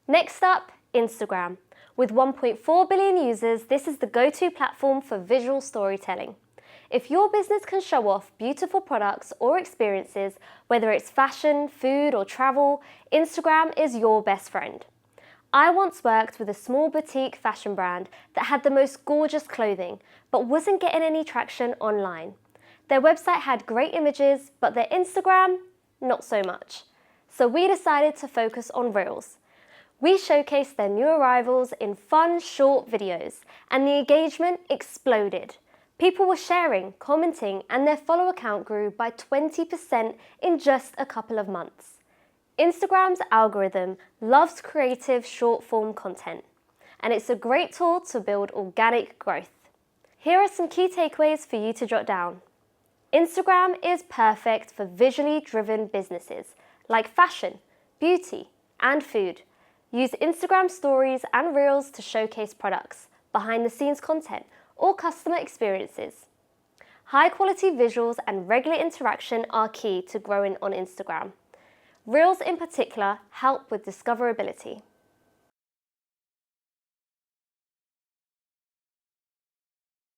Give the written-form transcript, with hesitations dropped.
Next up, Instagram. With 1.4 billion users, this is the go-to platform for visual storytelling. If your business can show off beautiful products or experiences, whether it's fashion, food, or travel, Instagram is your best friend. I once worked with a small boutique fashion brand that had the most gorgeous clothing, but wasn't getting any traction online. Their website had great images, but their Instagram, not so much. So we decided to focus on Reels. We showcased their new arrivals in fun, short videos, and the engagement exploded. People were sharing, commenting, and their follower count grew by 20% in just a couple of months. Instagram's algorithm loves creative short-form content, and it's a great tool to build organic growth. Here are some key takeaways for you to jot down. Instagram is perfect for visually driven businesses like fashion, beauty, and food. Use Instagram stories and Reels to showcase products, behind-the-scenes content, or customer experiences. High-quality visuals and regular interaction are key to growing on Instagram. Reels in particular help with discoverability.